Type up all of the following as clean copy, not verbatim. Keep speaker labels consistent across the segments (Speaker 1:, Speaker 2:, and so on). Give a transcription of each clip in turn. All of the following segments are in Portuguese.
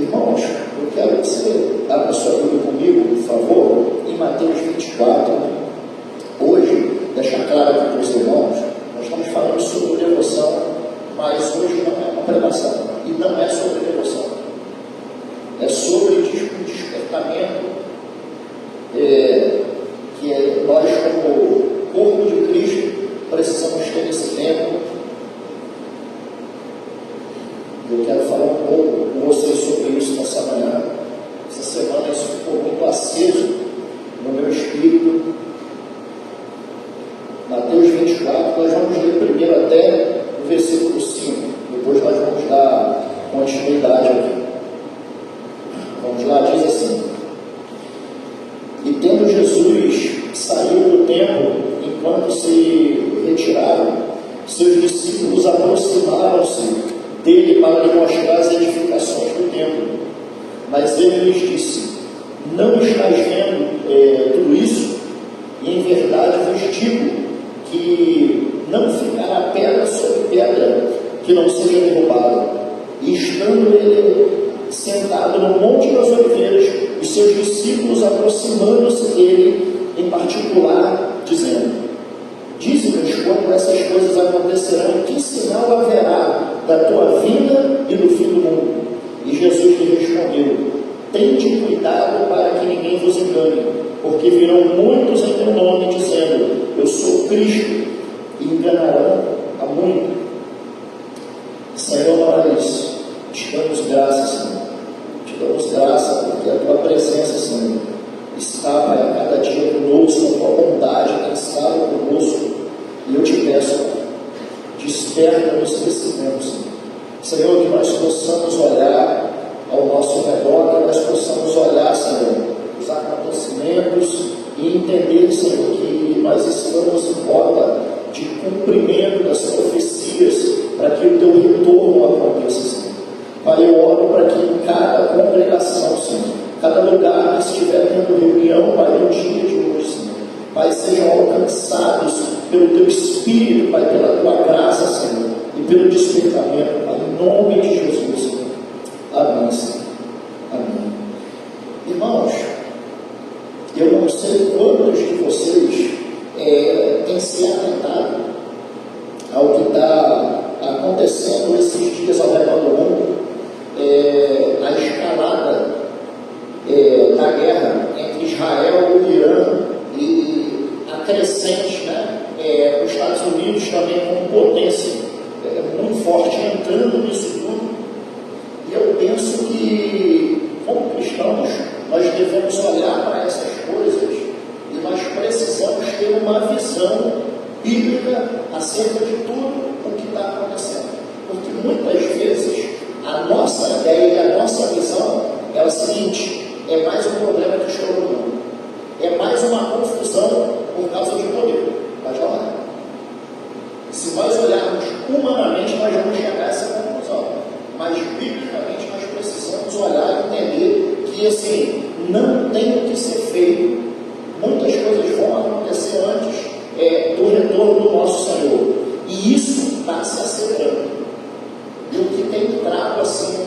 Speaker 1: Irmãos, eu quero que você abra sua Bíblia comigo, por favor, em Mateus 24. Hoje, deixar claro aqui para os irmãos, nós estamos falando sobre devoção, mas hoje não é uma pregação, e não é sobre devoção, é sobre o despertamento que nós, como corpo de Cristo, precisamos ter nesse tempo. Eu quero falar um pouco com vocês sobre isso nessa manhã. Essa semana isso ficou muito aceso no meu espírito. Mateus 24, nós vamos ler primeiro até o versículo 5. Depois nós vamos dar continuidade aqui. Vamos lá, diz assim: E tendo Jesus saído do templo, enquanto se retiraram, seus discípulos aproximaram-se dele para lhe mostrar as edificações do templo. Mas ele lhes disse: Não estáis vendo tudo isso? E em verdade vos digo que não ficará pedra sobre pedra que não seja derrubada. E estando ele sentado no Monte das Oliveiras, os seus discípulos aproximando-se dele em particular, dizendo: Dize-nos quando essas coisas acontecerão, que sinal haverá da tua vinda e do fim do mundo? E Jesus lhe respondeu: Tende cuidado para que ninguém vos engane, porque virão muitos em teu nome, dizendo: Eu sou Cristo, e enganarão a muito. Senhor, nós te damos graças, Senhor. Te damos graça porque a tua presença, Senhor, está, Pai, a cada dia conosco, a tua bondade tem estado conosco. E eu te peço, Pai, desperta-nos nesse tempo, Senhor. Senhor, que nós possamos olhar ao nosso redor, que nós possamos olhar, Senhor, os acontecimentos e entender, Senhor, que nós estamos em rota de cumprimento das profecias para que o teu retorno aconteça, Senhor. Pai, eu oro para que em cada congregação, Senhor, cada lugar que estiver tendo reunião, Pai, no dia de hoje, Senhor, Pai, sejam alcançados pelo teu Espírito, Pai, pela tua graça, Senhor, e pelo despertamento, Pai, em nome de Jesus, Senhor. Amém, Senhor. Amém. Irmãos, eu não sei quantos de vocês têm se atentado ao que está acontecendo esses dias ao redor do mundo, a escalada da guerra entre Israel e Irã, e a crescente, né? Os Estados Unidos também como potência muito forte entrando nisso tudo. E eu penso que, como cristãos, nós devemos olhar para essas coisas e nós precisamos ter uma visão bíblica acerca de tudo o que está acontecendo. Porque muitas vezes a nossa ideia e a nossa visão é o seguinte: é mais um problema que estourou no mundo, é mais uma confusão por causa de poder. Mas olha, se nós olharmos humanamente, nós vamos chegar a essa conclusão. Mas biblicamente nós precisamos olhar e entender que assim, não tem o que ser feito. Muitas coisas vão acontecer antes do retorno do nosso Senhor. E isso está se acelerando. E o que tem trago assim,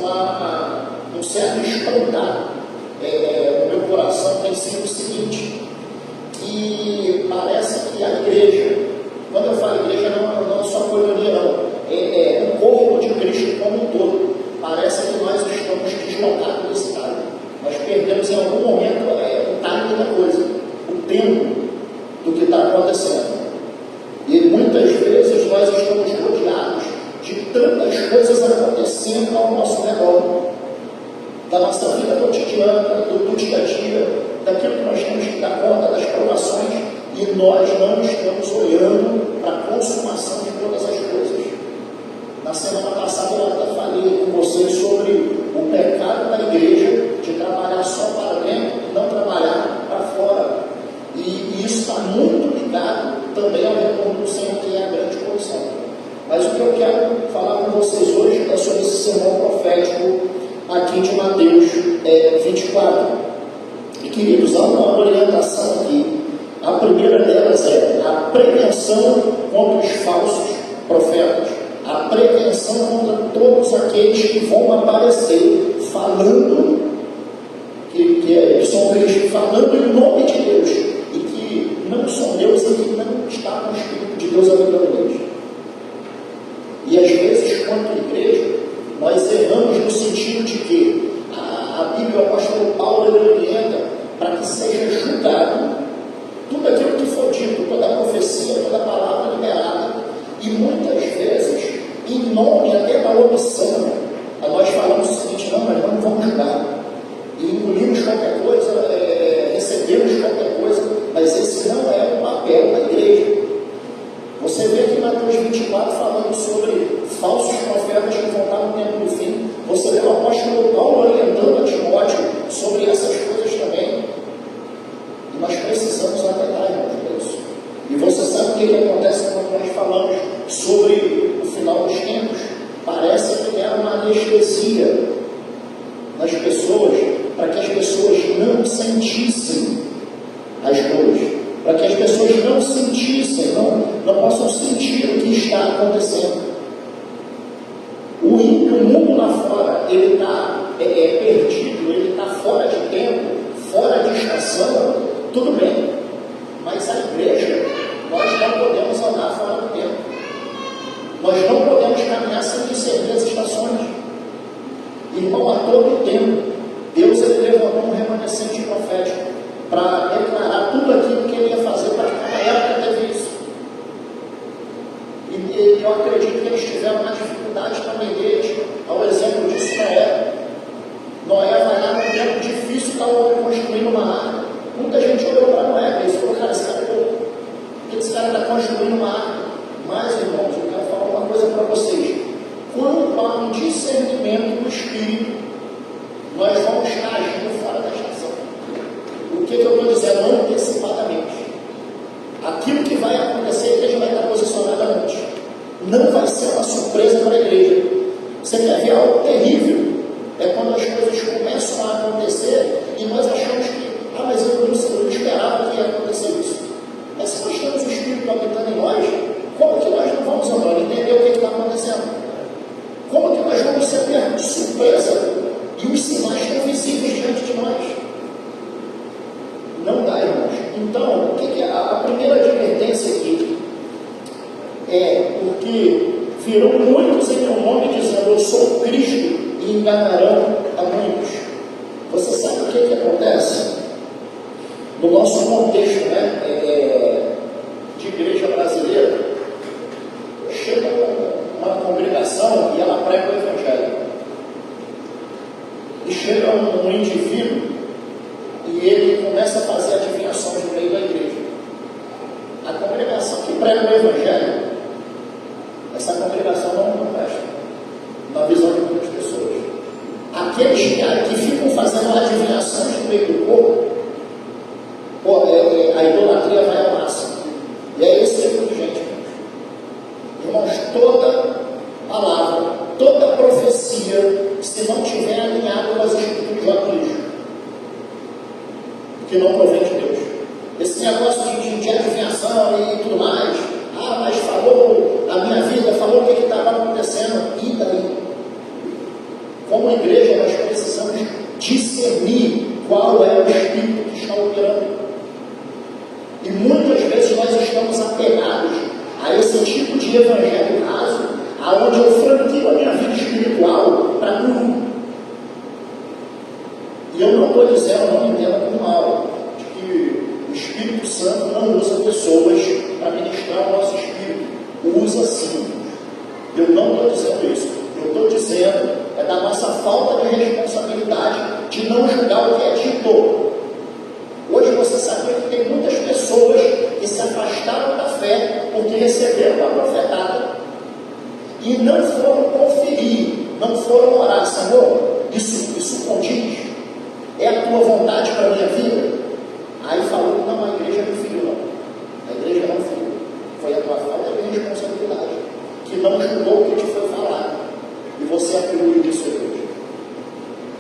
Speaker 1: um certo espantar no meu coração tem sido o seguinte: que parece que a igreja, quando eu falo igreja, não só coinonia, não, o corpo de Cristo como um todo, parece que nós estamos deslocados desse time. Nós perdemos em algum momento o timing da coisa, o tempo do que está acontecendo. E muitas vezes nós estamos rodeados de tantas coisas acontecendo ao nosso redor, da nossa vida cotidiana, do dia a dia, daquilo que nós temos que dar conta, das provações, e nós não estamos olhando para a consumação de todas as coisas. Na semana passada eu até falei com vocês sobre o pecado da igreja de trabalhar só para dentro e não trabalhar para fora. E isso está muito ligado também ao retorno do Senhor, que é a grande comissão. Mas o que eu quero falar com vocês hoje é sobre esse sermão profético aqui de Mateus 24. E queridos, há uma orientação aqui. A primeira delas é a prevenção contra os falsos profetas, a prevenção contra todos aqueles que vão aparecer falando nas pessoas, para que as pessoas não sentissem as dores, para que as pessoas não sentissem, não possam sentir o que está acontecendo. O mundo lá fora, ele está perdido, ele está fora de tempo, fora de estação, tudo bem, mas a igreja, nós não podemos andar fora do tempo, nós não podemos caminhar sem discernir as estações. Irmão, a todo tempo, Deus ele levantou um remanescente profético para declarar tudo aquilo que ele ia fazer, para que cada época teve isso. E eu acredito que eles tiveram uma dificuldade também deles, ao exemplo disso Noé. Noé vai lá num tempo difícil, está construindo uma arca. Muita gente olhou para Noé e falou, cara, esse cara é louco, porque esse cara está construindo uma arca. Mas, irmãos, eu quero falar uma coisa para vocês. Quando há um discernimento do Espírito, nós vamos estar agindo fora da estação. O que eu estou dizendo? Antecipadamente. Aquilo que vai acontecer, a igreja vai estar posicionada antes. Não vai ser uma surpresa para a igreja. Você quer ver algo terrível? É quando as coisas começam a acontecer e nós achamos que, mas eu não esperava que ia acontecer isso. Mas se nós temos o Espírito habitando em nós, como que nós não vamos andar e entender o que está acontecendo? Como que nós vamos ser pegos de surpresa e os sinais estão visíveis diante de nós? Não dá, irmãos. Então, o que é a primeira advertência aqui? É porque virão muitos em meu nome dizendo, eu sou Cristo, e enganarão a muitos. Você sabe o que acontece? No nosso contexto, de igreja brasileira, chega uma congregação e ela prega o Evangelho. E chega um indivíduo e ele começa a fazer adivinhações no meio da igreja. A congregação que prega o Evangelho, essa congregação não presta, na visão de muitas pessoas. Aqueles que ficam fazendo adivinhações no meio do corpo, a idolatria vai ao máximo. E é esse tipo de gente. Irmãos, toda palavra, toda profecia, se não estiver alinhado com as escrituras, joga no lixo. Que não provém de Deus. Esse negócio de adivinhação e tudo mais, mas falou a minha vida, falou o que estava acontecendo, e daí? Como igreja, nós precisamos discernir qual é o Espírito que está operando. E muitas vezes nós estamos apegados a esse tipo de evangelho raso, aonde eu franquio a minha vida espiritual para guru. E eu não estou dizendo, não me entenda por mal, de que o Espírito Santo não usa pessoas para ministrar o nosso espírito. Usa sim. Eu não estou dizendo isso. Eu estou dizendo da nossa falta de responsabilidade de não julgar o que é dito. Hoje você sabia que tem muitas pessoas que se afastaram da fé porque receberam uma profetada e não foram conferir, não foram orar. Senhor, isso condiz? É a tua vontade para a minha vida? Aí falou, não, a igreja não feriu, não. A igreja não feriu. Foi a tua falta de responsabilidade, que não julgou o que te foi falado. E você atribuiu isso a Deus.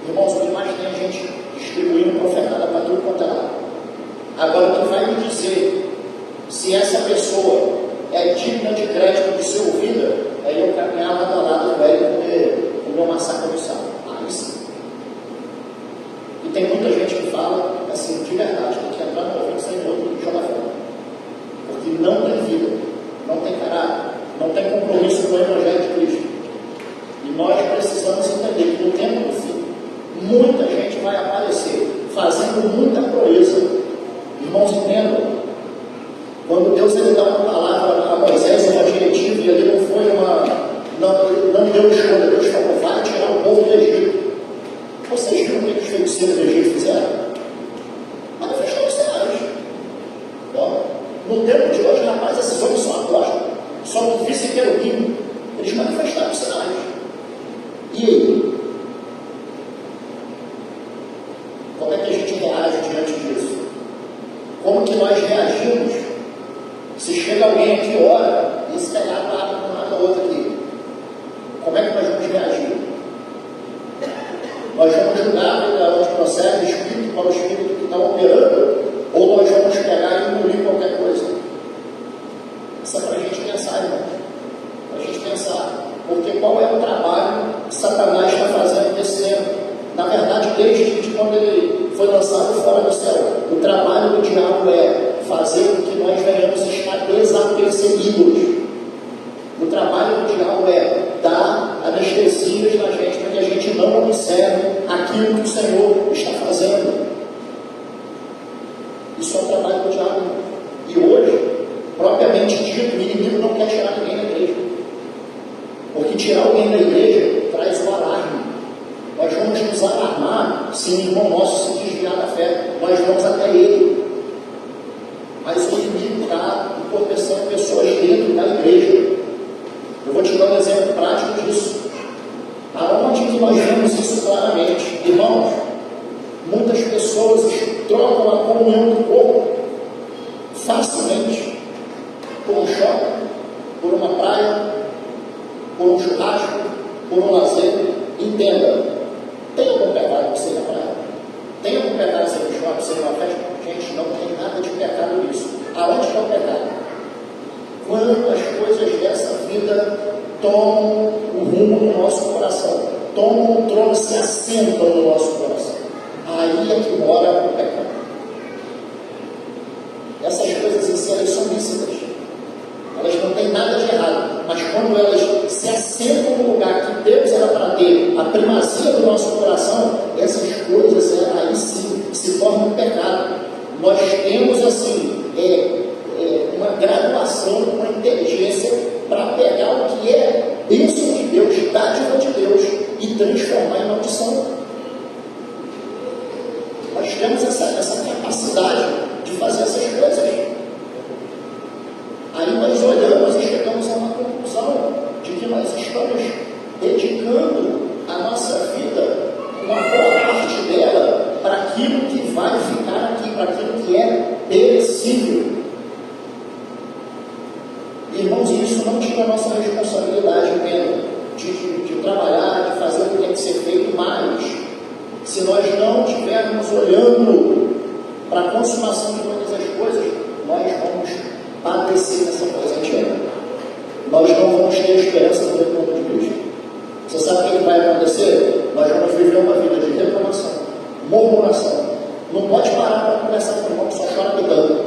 Speaker 1: Irmãos, o que mais tem a gente distribuindo profetada para tudo quanto é lado. Agora, o que vai me dizer se essa pessoa é digna de crédito de ser ouvida, é eu caminhar lado a lado com ela e comer uma saca do sal. Aí sim. E tem muita gente que fala assim, de verdade, tem que entrar no ouvido sem outro e jogar fora. Porque não tem vida, não tem caráter, não tem compromisso com o Evangelho de Cristo. E nós precisamos entender que no tempo do fim, muita gente vai aparecer fazendo muita proeza. Irmãos, entendam, quando Deus ele dá uma palavra a Moisés, uma diretiva, e ali não foi não deu escolha, Deus falou, vai tirar o povo do Egito. Vocês viram o que os feiticeiros do Egito fizeram? Manifestaram os sinais. No tempo de hoje, rapaz, esses homens são apóstolos, só um vice-querubim, eles manifestaram os sinais. E aí? Como é que a gente reage diante disso? Como que nós reagimos? Se chega alguém aqui, ora, e se pegar a água com nada outra aqui, como é que nós vamos reagir? Nós vamos grávida, onde procede o espírito para o espírito que está operando, ou nós vamos pegar e engolir qualquer coisa. Isso é para a gente pensar, irmão. Para a gente pensar. Porque qual é o trabalho que Satanás está fazendo nesse tempo? Na verdade, desde quando ele foi lançado fora do céu, o trabalho do diabo é fazer com que nós venhamos estar desapercebidos. O trabalho do diabo é dar anestesias na gente, para que a gente não observe aquilo que o Senhor está fazendo. Isso é o trabalho do diabo. E hoje, propriamente dito, o inimigo não quer tirar ninguém da igreja. Porque tirar alguém da igreja traz o alarme. Nós vamos nos alarmar se o irmão nosso se desviar da fé. Nós vamos até ele. Mas o inimigo está entorpecendo pessoas dentro da igreja. Eu vou te dar um exemplo prático disso. Aonde que nós vemos isso claramente? Irmãos, muitas pessoas trocam a comunhão do corpo facilmente por um shopping, por uma praia, por um churrasco, por um lazer. Entenda, tem algum pecado que seja na praia? Tem algum pecado que seja no shopping, seja uma festa? Gente, não tem nada de pecado nisso. Aonde está o pecado? Quando as coisas dessa vida tomam o rumo no nosso coração, tomam o trono, se assentam no nosso coração, aí é que mora o pecado. Essas coisas em si, elas são lícitas, elas não têm nada de errado, mas quando elas se assentam no lugar que Deus era para ter a primazia do nosso coração, essas coisas aí sim se tornam um pecado. Nós temos assim uma graduação, uma inteligência para pegar o que é bênção de Deus, dádiva de Deus, e transformar em maldição. Nós temos essa capacidade de fazer essas coisas. Aí nós olhamos e chegamos a uma conclusão de que nós estamos dedicando a nossa vida, uma boa parte dela, para aquilo que vai ficar aqui, para aquilo que é perecível. Irmãos, isso não tira a nossa responsabilidade de trabalhar, de fazer o que tem que ser feito, mas se nós não estivermos olhando para a consumação de todas as coisas, nós vamos padecer nessa coisa antiga. Nós não vamos ter esperança no retorno de Cristo. Você sabe o que vai acontecer? Nós vamos viver uma vida de reclamação, murmuração. Não pode parar para conversar com o irmão que só chora gritando.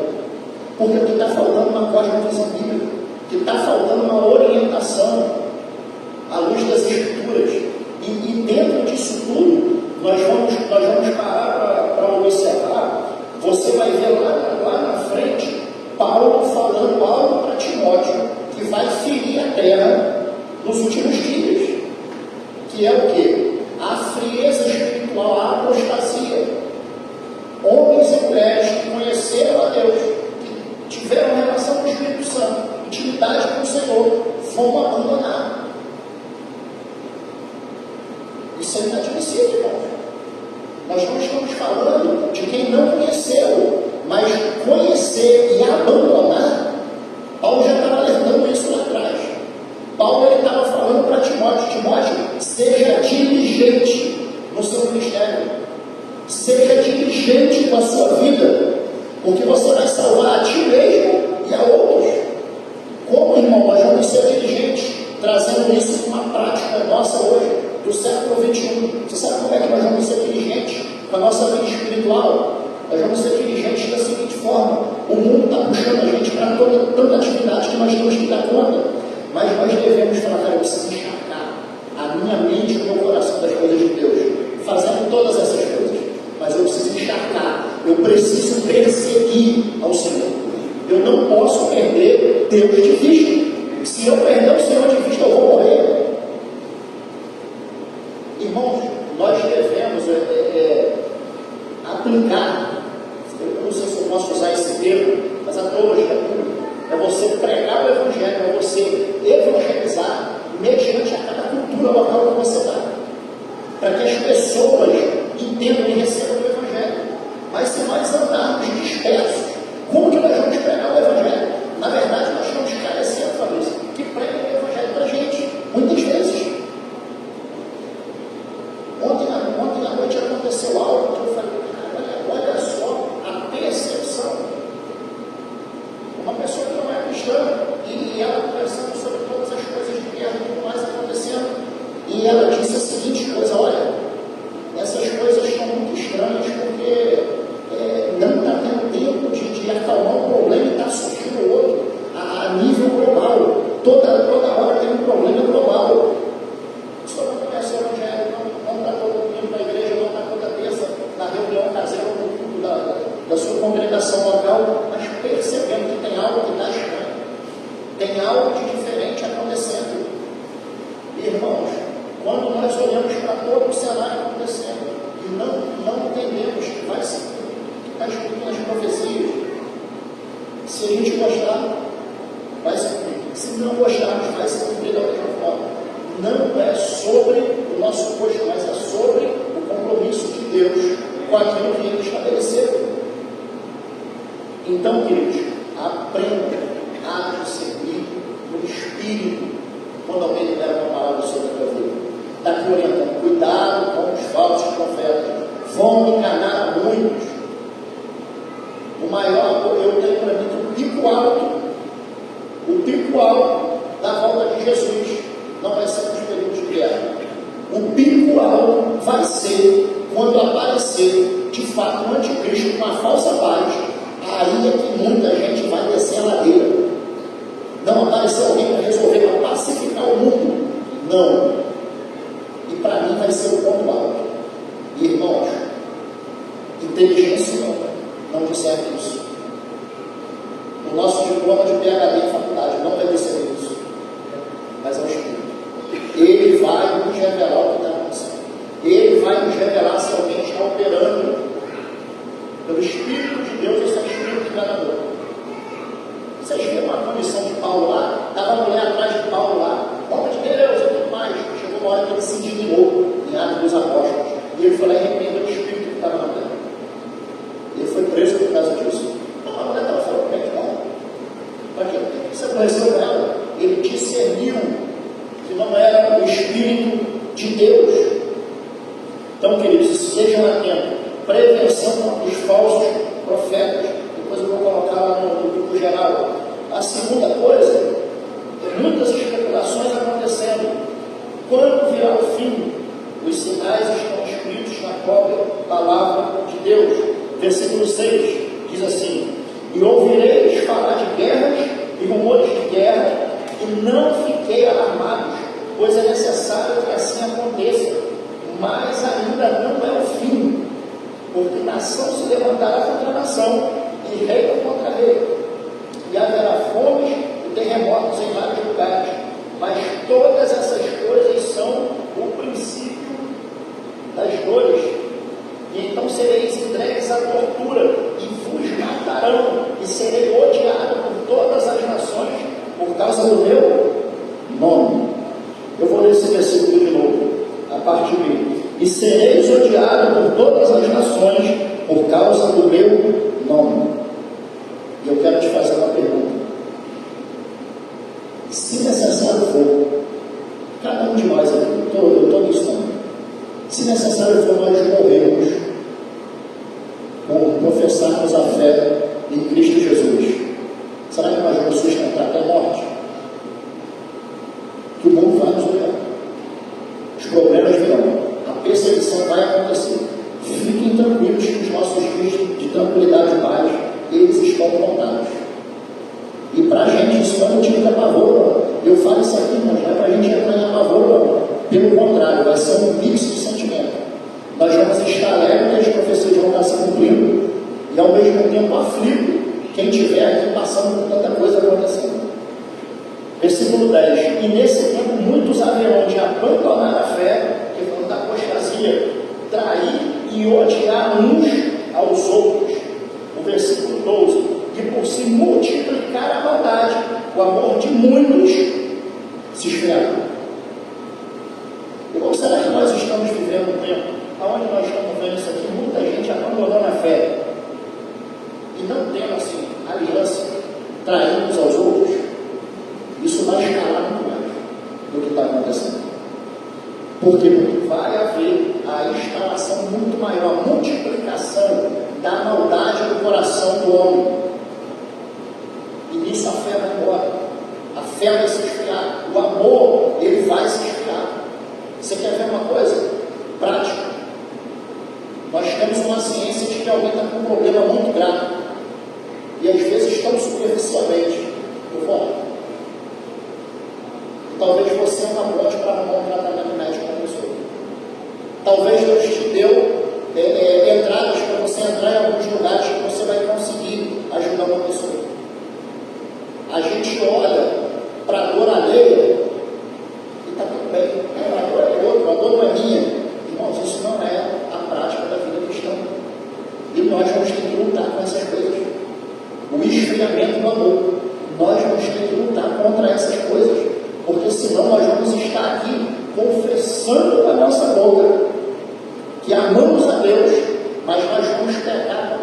Speaker 1: Porque o que está faltando uma cosmovisão bíblica, que está faltando uma orientação à luz das Escrituras. E dentro disso tudo, nós vamos parar para observar. Você vai ver lá na frente Paulo falando algo para Timóteo que vai ferir a terra nos últimos dias, que é o quê? A frieza espiritual, a apostasia. Homens e mulheres que conheceram a Deus, que tiveram relação com o Espírito Santo, intimidade com o Senhor, vão abandonar. Isso é inadmissível, irmão. Nós não estamos falando de quem não conheceu, mas conhecer e abandonar. Paulo já estava alertando isso lá atrás. Paulo estava falando para Timóteo, seja diligente no seu ministério, seja diligente com a sua vida, porque você vai salvar a ti mesmo e a outros. Como, irmão, nós vamos ser diligentes, trazendo isso para uma prática nossa hoje, do século XXI. Você sabe como é que nós vamos ser diligentes com a nossa vida espiritual? Nós vamos ser diligentes da seguinte forma: o mundo está puxando a gente para tanta atividade que nós temos que dar conta, mas nós devemos falar, cara, eu preciso encharcar a minha mente e o meu coração das coisas de Deus, fazendo todas essas coisas, mas eu preciso encharcar, eu preciso perseguir ao Senhor. Eu não posso perder Deus de vista. Se eu perder o Senhor de vista, eu vou morrer. Irmãos, nós devemos aplicar, eu não sei se eu posso usar esse termo, mas a teologia é você pregar o Evangelho, é você evangelizar mediante a cada cultura local que você está, para que as pessoas entendam e recebam o Evangelho. Mas se nós andarmos dispersos, como que nós vamos pregar o Evangelho? Na verdade, nós estamos carecendo, Fabrício, que preguem o Evangelho para a gente, muitas vezes. Ontem à noite aconteceu denominação local, mas percebendo que tem algo que está estranho, tem algo de diferente acontecendo. Irmãos, quando nós olhamos para todo o cenário acontecendo e não entendemos que vai ser está escrito nas profecias, se a gente gostar, vai se cumprir. Se não gostarmos, vai se cumprir da mesma forma. Não é sobre o nosso posto, mas é sobre o compromisso de Deus com aquilo que Ele estabeleceu. Então, queridos, aprenda a discernir o Espírito quando alguém libera uma palavra sobre a tua vida. Está aqui orientando, cuidado com os falsos profetas, vão enganar muitos. O maior, eu tenho para mim, o pico alto da volta de Jesus não vai ser nos períodos de guerra. O pico alto vai ser quando aparecer, de fato, um anticristo com a falsa paz. Aí é que muita gente vai descer a ladeira. Não apareceu alguém para resolver, para pacificar o mundo. Não. E para mim vai ser o ponto alto. E, irmãos, inteligência não discerne isso. O nosso diploma de PhD em faculdade não vai discernir isso. Mas é o Espírito. Ele vai nos revelar o que está acontecendo. Ele vai nos revelar se alguém está operando pelo Espírito de Deus ou se é o Espírito enganador. Vocês viram a condição de Paulo lá? Estava a mulher atrás de Paulo lá. Homem de Deus e tudo mais. Chegou uma hora que ele se indignou em Atos dos Apóstolos. E ele foi lá e repreendeu o Espírito que estava na mulher. Ele foi preso por causa disso. Não, a mulher estava falando bem, não. Para quê? Você conheceu ela? Ele discerniu que não era o Espírito de Deus. Então, queridos, estejam atentos. Prevenção contra os falsos profetas. Depois eu vou colocar lá no grupo geral. A segunda coisa, muitas especulações acontecendo. Quando virá o fim, os sinais estão escritos na própria palavra de Deus. Versículo 6 diz assim: e ouvireis falar de guerras e rumores de guerra, e não fiquei alarmados, pois é necessário que assim aconteça, mas ainda não é o fim, porque nação se levantará contra nação, e rei contra rei, e haverá fomes e terremotos em vários lugares, mas todas essas coisas são o princípio das dores. E então sereis entregues à tortura, e vos matarão, e serei odiado por todas as nações, por causa do meu nome. Eu vou ler esse versículo de novo, a parte B. E sereis odiado por todas as nações, por causa do meu nome. E eu quero te fazer uma pergunta. Se necessário for, cada um de nós aqui, eu estou nisso também. Se necessário for nós morrermos, por professarmos a fé em Cristo Jesus, será que nós vamos sustentar até a morte? Que o mundo vai nos olhar. Os problemas virão. A perseguição vai acontecer. Fiquem tranquilos que os nossos dias de tranquilidade e paz, eles estão contados. E para a gente isso não é motivo de apavoro. Eu falo isso aqui, mas não é para a gente entrar em apavoro. Pelo contrário, vai ser um mix de sentimento. Nós vamos estar alegres que as profecias vão estar se cumprindo e ao mesmo tempo aflito quem estiver aqui passando por tanta coisa acontecendo. Versículo 10: e nesse tempo muitos haverão de abandonar a fé, que vão da apostasia, trair e odiar uns aos outros. O versículo 12: e por se multiplicar a maldade, o amor de muitos se esfriará. Irmão, será que nós estamos vivendo um tempo onde nós estamos vendo isso aqui? Muita gente abandonando a fé e não tendo assim aliança, traindo uns aos outros. Isso vai escalar muito mais do que está acontecendo. Porque vai haver a instalação muito maior, a multiplicação da maldade no coração do homem. E nisso a fé vai embora. A fé vai se esfriar. O amor, ele vai se esfriar. Você quer ver uma coisa? Prática. Nós temos uma ciência de que alguém está com um problema muito grave. E às vezes tão superficialmente. Eu vou. Talvez você não aponte para arrumar um tratamento médico para a pessoa. Talvez Deus te deu entradas para você entrar em alguns lugares que você vai conseguir nós vamos ter que lutar com essas coisas. O esfriamento do amor. Nós vamos ter que lutar contra essas coisas, porque senão nós vamos estar aqui confessando com a nossa boca que amamos a Deus, mas nós vamos pecar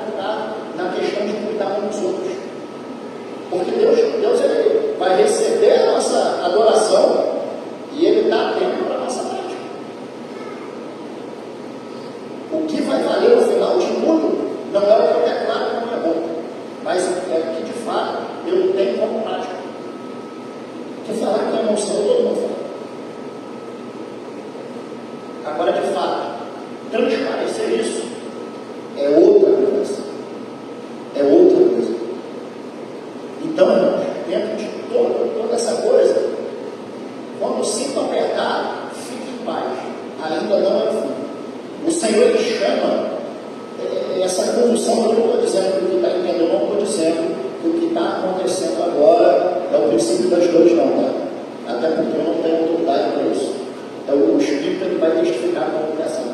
Speaker 1: na questão de cuidar uns dos outros. Porque Deus ele vai receber a nossa adoração e Ele está atento para a nossa prática. O que vai valer no final de tudo não é o que eu declaro que não é bom, mas é o que de fato eu tenho como prática. Porque falar que é bom, senão todo mundo fala. Agora, de fato, transparecer isso é outra coisa. É outra coisa. Então, irmãos, dentro de toda essa coisa, quando sinto apertar, fique em paz. Ainda não é o fim. O Senhor Ele chama essa condução. Eu não estou dizendo que o que está entendendo, eu não estou dizendo que o que está acontecendo agora é o princípio das dores, não, tá? Até porque eu não tenho autoridade para isso. Então, o Espírito ele vai testificar com a comunicação.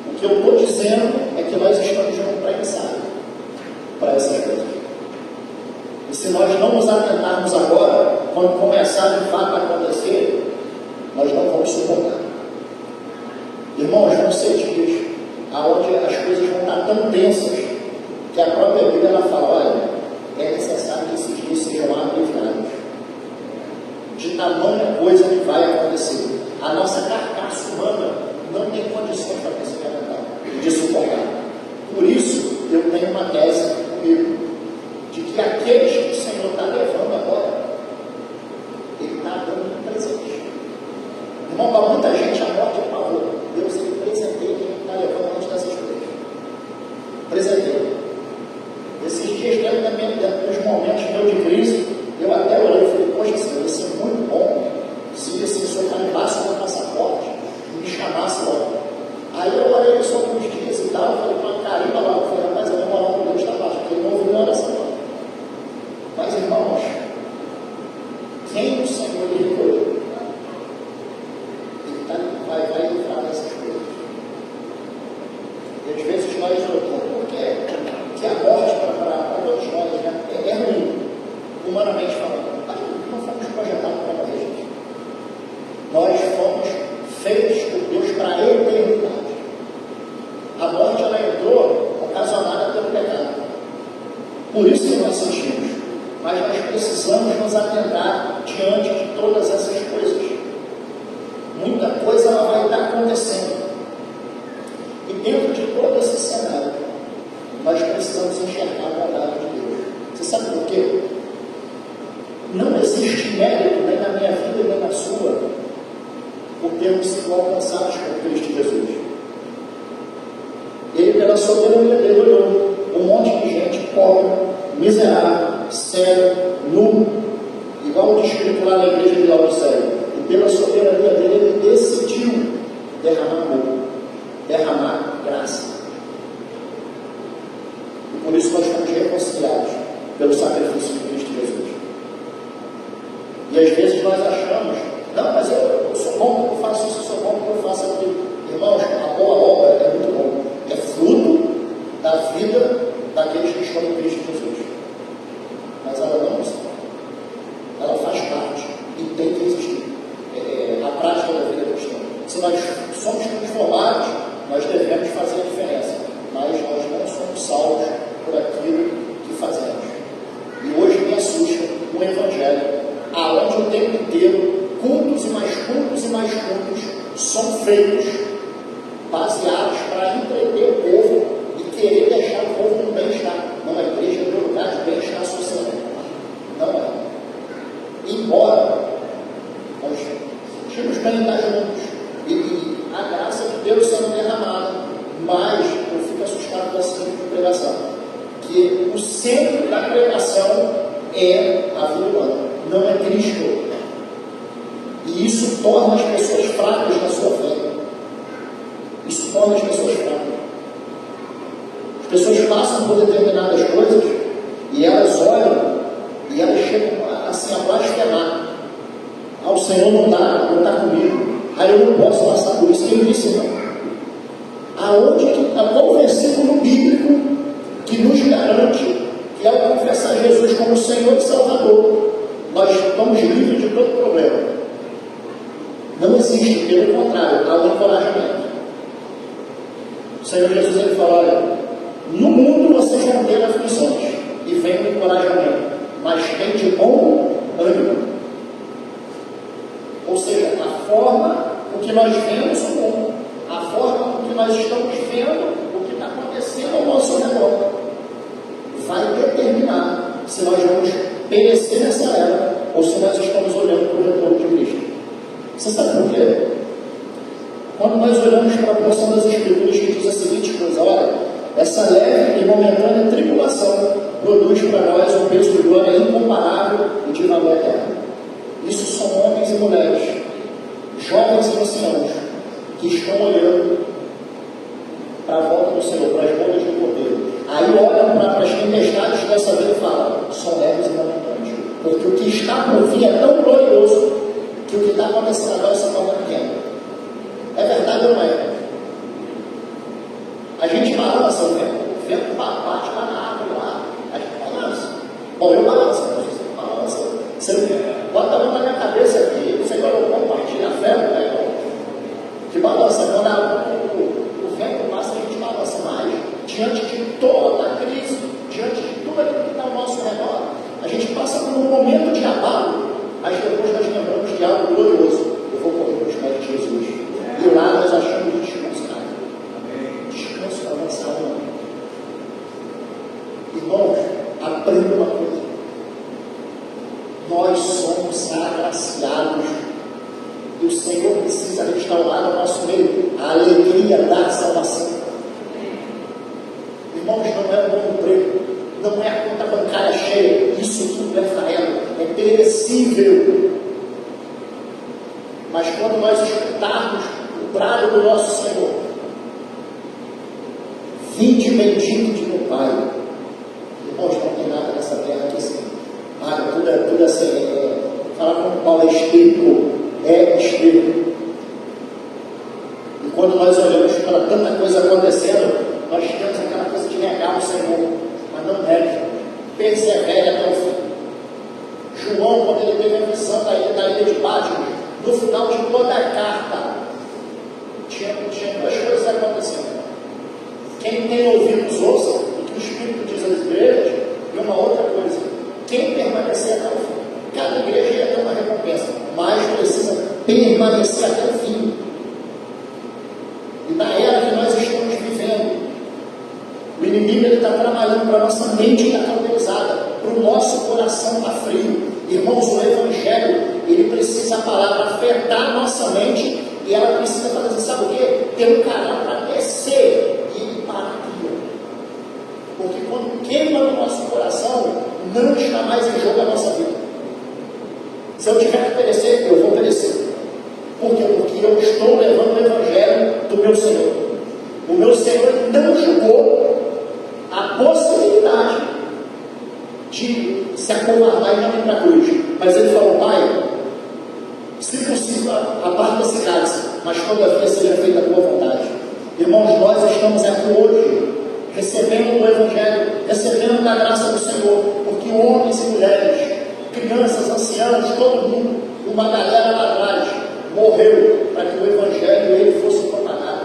Speaker 1: O que eu estou dizendo é que nós estamos juntos para ensaiar para essas coisas. E se nós não nos atentarmos agora, quando começar de fato a acontecer, nós não vamos suportar. Irmãos, vão ser dias onde as coisas vão estar tão tensas que a própria Bíblia ela fala, olha, é necessário que esses dias sejam abreviados. De tamanha coisa que vai acontecer. A nossa carcaça humana não tem condições para de suportar. Por isso, eu tenho uma tese comigo, de que aqueles que o Senhor está levando agora, Ele está dando um presente. Irmão, para muita gente a morte é pavor. Deus ele presenteia quem está levando antes dessas coisas. Presenteia. Esses dias, dentro dos momentos meus de crise, eu até olhei e falei, poxa, Senhor, isso é muito bom se esse Senhor carimbasse o meu passaporte e me chamasse logo. Aí eu olhei só alguns dias e tal, falei, uma carimba lá, eu falei, mas a minha moral com Deus está baixa, porque ele não ouviu minha oração. Mas, irmãos, quem o Senhor lhe recolheu, Ele vai livrar dessas coisas. E às vezes nós porque a morte para todos nós é ruim, humanamente falando. Mas não fomos projetados para morrer, gente. Nós fomos feitos por Deus para a eternidade. A morte ela entrou ocasionada pelo pecado. Por isso que nós sentimos. Mas nós precisamos nos atentar diante de todas essas coisas. Muita coisa ela vai estar acontecendo. E dentro de todo esse cenário, nós precisamos enxergar a verdade de Deus. Você sabe por quê? Não existe mérito nem na minha vida nem na sua por termos sido alcançados por Cristo Jesus. Ele, pela soberania dele, olhou um monte de gente pobre, miserável, cego, nu, igual o descrito lá na igreja de Laodiceia. E pela soberania dele, ele decidiu derramar amor, derramar graça. E por isso nós fomos reconciliados pelo sacrifício de Cristo Jesus. E às vezes nós achamos, não, mas eu sou bom porque eu faço isso, eu sou bom porque eu faço aquilo. Irmãos, a boa obra é muito bom. É fruto da vida daqueles que estão em Cristo Jesus. Mas ela não é. Ela faz parte e tem que existir. A prática da vida cristã. Se nós somos transformados, nós devemos fazer a diferença. Mas nós não somos salvos por aquilo que fazemos. E hoje me assusta um evangelho aonde o tempo inteiro cultos e mais cultos e mais cultos são feitos baseados para entreter o povo e querer deixar o povo no bem-estar. Não, a igreja é o lugar de bem-estar social. Não é. Embora nós sentimos bem estar juntos e a graça de Deus sendo derramada, mas eu fico assustado com esse tipo de pregação, que o centro da pregação é a vida humana, não é Cristo. E isso torna as pessoas fracas na sua fé. Isso torna as pessoas fracas. As pessoas passam por determinadas coisas e elas olham e elas chegam assim a blasfemar. Ah, o Senhor não está comigo. Ah, eu não posso passar por isso. Quem disse não? Ah, Qual o versículo bíblico que nos garante que ao confessar Jesus como Senhor e Salvador, nós estamos livres de todo problema? Não existe, pelo contrário, há um encorajamento. O Senhor Jesus ele fala: olha, no mundo vocês vão ter aflições, e vem o encorajamento, mas tem de bom ânimo. Ou seja, a forma com que nós vemos o mundo, a forma com que nós estamos vendo o que está acontecendo ao nosso redor, vai determinar se nós vamos perecer nessa era ou se nós estamos olhando para o retorno de Cristo. Você sabe por quê? Quando nós olhamos para a porção das Escrituras que diz a seguinte coisa: olha, essa leve e momentânea tribulação produz para nós um peso de glória incomparável e de valor eterno. Isso são homens e mulheres, jovens e anciãos, que estão olhando para a volta do Senhor, para as bodas do Cordeiro. Aí olham para as tempestades dessa vida e falam: são leves e momentâneas, porque o que está por vir é tão glorioso que o que está acontecendo agora se torna pequeno. É verdade ou não é? A gente balança o vento bate lá na árvore, lá, a gente balança. Bom, eu balanço, você balança. Você bota a mão na minha cabeça aqui, você vai compartilhar a fé, né? Que balança, quando o vento passa, a gente balança mais. Diante de toda a crise, diante de tudo aquilo que está ao nosso redor, a gente passa por um momento de abalo, mas depois nós lembramos de algo glorioso. Eu vou correr para os pés de Jesus. E lá nós achamos descanso, cara. Descanso para a nossa alma. Irmãos, aprenda uma coisa: nós somos agraciados e o Senhor precisa restaurar no nosso meio a alegria da salvação. Irmãos, não é um bom emprego, não é a conta bancária cheia, isso tudo é fraco, é perecível. Mas quando nós escutarmos o brado do nosso Senhor: vinde bendito de meu Pai. Irmãos, não tem nada nessa terra que assim, tudo assim, falar como Paulo é espírito, e quando nós olhamos para tanta coisa acontecendo, nós temos aquela coisa de negar o Senhor, mas não negue, persevere até o fim. João, quando ele teve a visão da ilha de Patmos, no final de toda a carta, tinha duas coisas acontecendo. Quem tem ouvidos ouça o que o Espírito diz às igrejas, e uma outra coisa: quem permanecer até o fim. Cada igreja ia ter uma recompensa, mas precisa permanecer até o fim. E na era que nós estamos vivendo, o inimigo está trabalhando para a nossa mente estar cauterizada, para o nosso coração estar frio. Irmãos, o Evangelho, ele precisa a palavra afetar a nossa mente, e ela precisa fazer, sabe o quê? Ter um canal para descer e ir para aquilo. Porque quando queima no nosso coração, não está mais em jogo a nossa vida. Se eu tiver que perecer, eu vou perecer. Por quê? Porque eu estou levando o Evangelho do meu Senhor. O meu Senhor não julgou a possibilidade de se acovardar e não ir para a cruz. Mas ele falou: Pai, se possível, aparta-se cálice, mas todavia seja feita a tua vontade. Irmãos, nós estamos aqui hoje recebendo o Evangelho, recebendo da graça do Senhor, porque homens e mulheres, crianças, anciãos, todo mundo, uma galera lá atrás, morreu para que o Evangelho ele fosse propagado.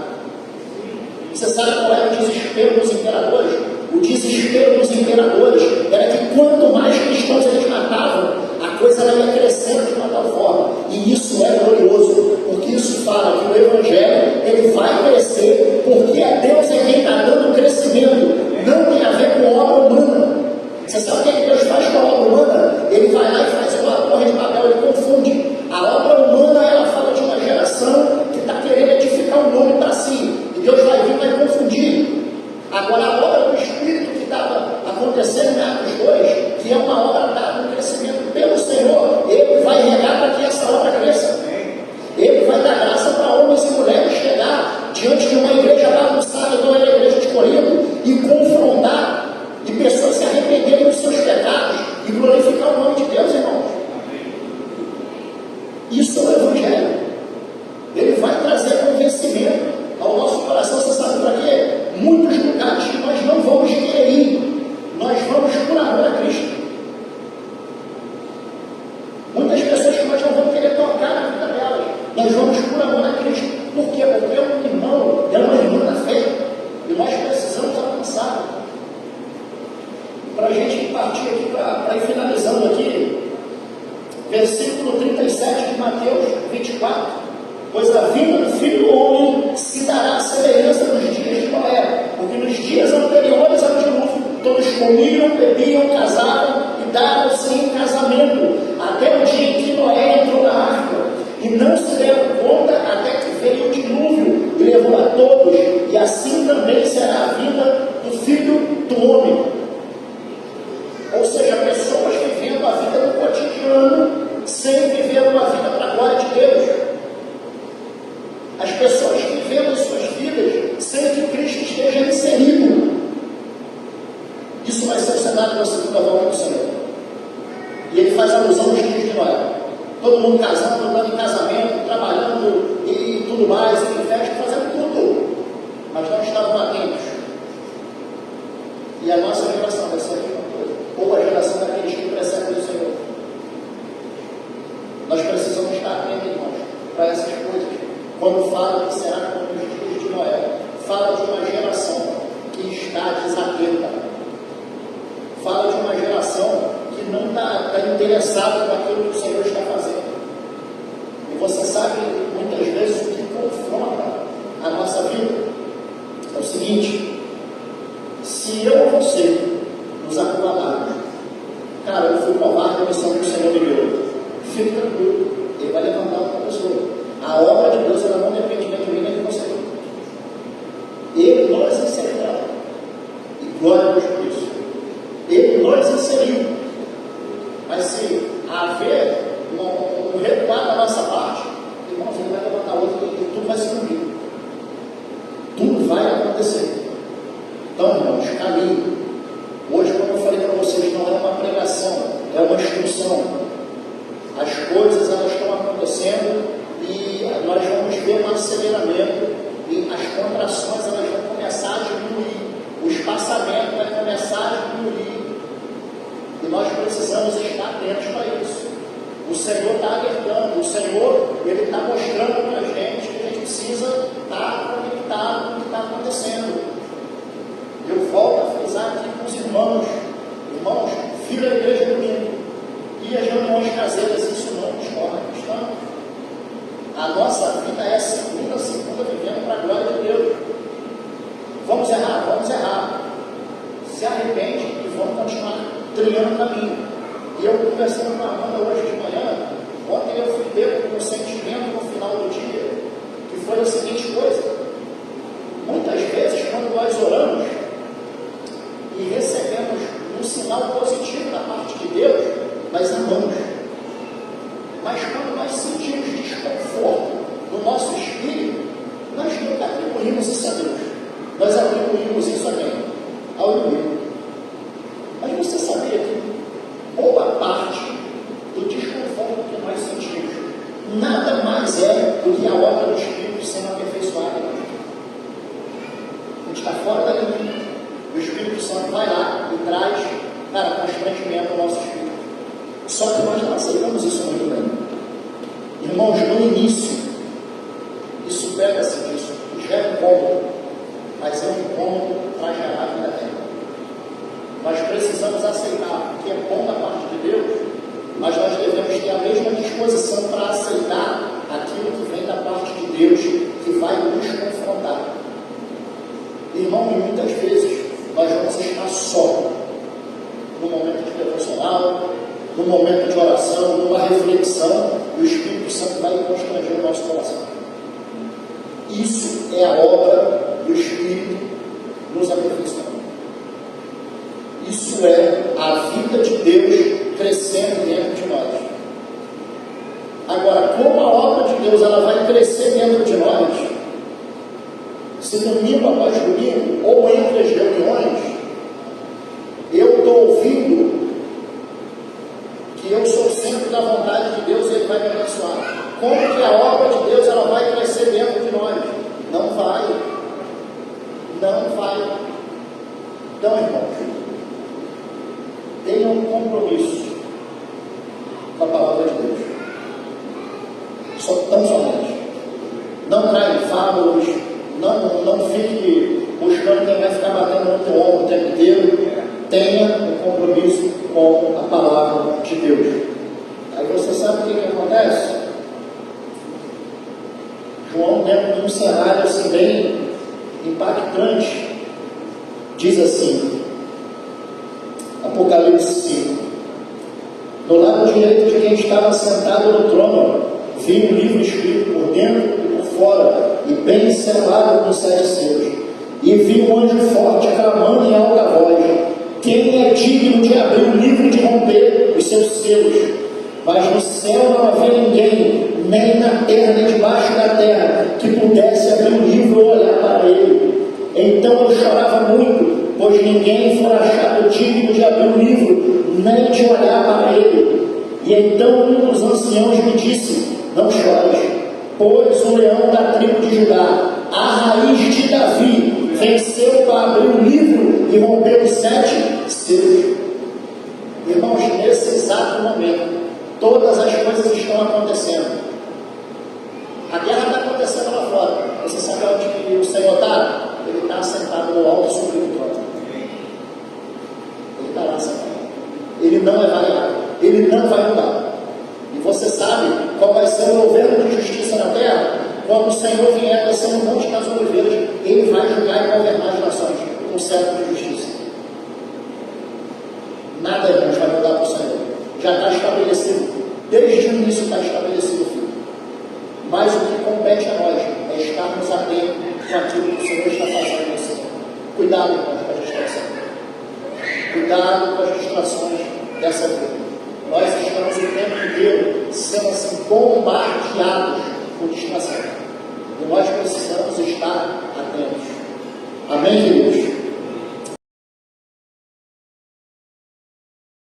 Speaker 1: Você sabe qual era o desespero dos imperadores? O desespero dos imperadores era que quanto mais cristãos eles matavam, a coisa ia crescendo de uma tal forma. E isso é glorioso, porque isso fala que o Evangelho ele vai crescer, porque Deus é quem está dando o crescimento, não tem a ver com obra humana. Você sabe o que Deus faz com a obra humana? Ele vai lá e faz uma torre de papel, ele confunde. A obra humana, ela fala de uma geração que está querendo edificar um nome para si, e Deus vai vir e vai confundir. Agora, a obra do Espírito que estava acontecendo em Atos 2, que é uma obra dada no crescimento pelo Senhor, ele vai regar para que essa obra cresça. Ele vai dar graça para homens e mulheres chegar diante de uma igreja bagunçada, igual era a igreja de Para a gente partir aqui, para ir finalizando aqui, versículo 37 de Mateus 24. Pois a vinda do Filho do Homem se dará a semelhança dos dias de Noé, porque nos dias anteriores ao dilúvio, todos comiam, bebiam, casaram e davam-se em casamento, até o dia em que Noé entrou na arca, e não se deram conta até que veio o dilúvio e levou a todos, e assim também será a vinda do Filho do Homem. Ou seja, pessoas vivendo a vida no cotidiano, sem viver uma vida para a glória de Deus. As pessoas vivendo as suas vidas sem que Cristo esteja inserido. Isso vai ser o cenário da segunda volta do Senhor. E ele faz alusão aos dias de Noé. Todo mundo casando, andando em casamento, trabalhando e tudo mais, em festa, fazendo tudo. Mas não estavam atentos. E a nossa geração vai ser a mesma coisa. Ou a geração daqueles que precedem o Senhor. Nós precisamos estar atentos, irmãos, para essas coisas. Quando fala que será como nos dias de Noé, fala de uma geração que está desatenta. Fala de uma geração que não está interessada naquilo que o Senhor está fazendo. E você sabe, muitas vezes, o que confronta a nossa vida é o seguinte: se eu ou você nos acovardarmos, cara, eu fui covarde, a missão que o Senhor me deu, fique tranquilo, Ele vai levantar outra pessoa. A obra de Deus, ela não depende nem de mim nem de você. Ele nos inserirá. E glória a Deus por isso. Ele nos inseriu. Mas se haver um recuar da nossa parte, irmãos, ele vai levantar outra e tudo vai se cumprir. Tudo vai acontecer. Então, irmãos, caminho. Hoje, como eu falei para vocês, não é uma pregação, é uma instrução. As coisas, elas estão acontecendo e nós vamos ver um aceleramento e as contrações, elas vão começar a diminuir. O espaçamento vai começar a diminuir. E nós precisamos estar atentos para isso. O Senhor está alertando, o Senhor, Ele está mostrando para a gente que a gente precisa estar conectado com o que está acontecendo. Eu volto a frisar aqui com os irmãos, filho da igreja domingo, e as reuniões caseiras, isso não nos torna cristãos. A nossa vida é segunda vivendo para a glória de Deus. Vamos errar. Se arrepende e vamos continuar trilhando o caminho. E eu conversando com a Amanda hoje de manhã, ontem eu fui pego com um sentimento no final do dia, que foi a seguinte coisa: muitas vezes quando nós oramos e recebemos um sinal positivo da parte de Deus, nós amamos. Mas quando nós sentimos desconforto no nosso espírito, nós nunca atribuímos isso a Deus. Nós atribuímos isso a quem? Ao inimigo. Mas você sabia que boa parte do desconforto que nós sentimos nada mais é do que a obra do Espírito sendo aperfeiçoada? A gente está fora da linha. O Espírito Santo vai lá e traz, constrangimento ao nosso espírito. Só que nós não aceitamos isso muito bem. Irmãos, no início, isso pega-se disso, gera incômodo, mas é um incômodo para gerar a vida eterna. Nós precisamos aceitar o que é bom da parte de Deus, mas nós devemos ter a mesma disposição para aceitar aquilo que vem da parte de Deus, que vai nos confrontar. Irmão, e muitas vezes nós vamos estar só no momento de devocional, no momento de oração, numa reflexão, e o Espírito Santo vai constranger o nosso coração. Isso é a obra do Espírito nos aperfeiçoando. Isso é a vida de Deus crescendo dentro de nós. Agora, como a obra de Deus ela vai crescer dentro de nós, se domingo após domingo, ou entre as reuniões, eu estou ouvindo que eu sou o centro da vontade de Deus e Ele vai me abençoar. Como que a obra de Deus ela vai crescer dentro de nós? Não vai. Então, irmãos, tenham um compromisso com a palavra de Deus. Tão somente. Não traia fábulas, não fique buscando quem vai ficar batendo no teu ombro o tempo inteiro. Tenha compromisso com a palavra de Deus. Aí você sabe o que acontece? João, dentro de um cenário assim bem impactante, diz assim, Apocalipse 5: do lado direito de quem estava sentado no trono, vi um livro escrito por dentro e por fora, e bem selado com 7 selos. E vi um anjo forte clamando em alta voz: quem é digno de abrir o livro e de romper os seus selos? Mas no céu não havia ninguém, nem na terra, nem debaixo da terra, que pudesse abrir o livro ou olhar para ele. Então eu chorava muito, pois ninguém fora achado digno de abrir o livro, nem de olhar para ele. E então um dos anciãos me disse: não chores, pois o leão da tribo de Judá, a raiz de Davi, venceu para abrir o livro e romper os 7 selos. Irmãos, nesse exato momento, todas as coisas estão acontecendo. A guerra está acontecendo lá fora. Você sabe onde que o Senhor está? Ele está sentado no alto sobre o trono. Ele está lá sentado. Ele não é variável. Ele não vai mudar. E você sabe qual vai ser o governo de justiça na terra? Quando o Senhor vier descer no monte das oliveiras, ele vai julgar e governar as nações com certo de justiça. Nada, irmãos, vai mudar para o Senhor. Já está estabelecido. Desde o início está estabelecido o fim. Mas o que compete a nós é estarmos atentos com aquilo que o Senhor está fazendo nesse tempo. Cuidado, irmãos, com a distração. Cuidado com as distrações dessa vida. Nós estamos o tempo inteiro sendo assim bombardeados por distração. E nós precisamos estar atentos. Amém, queridos?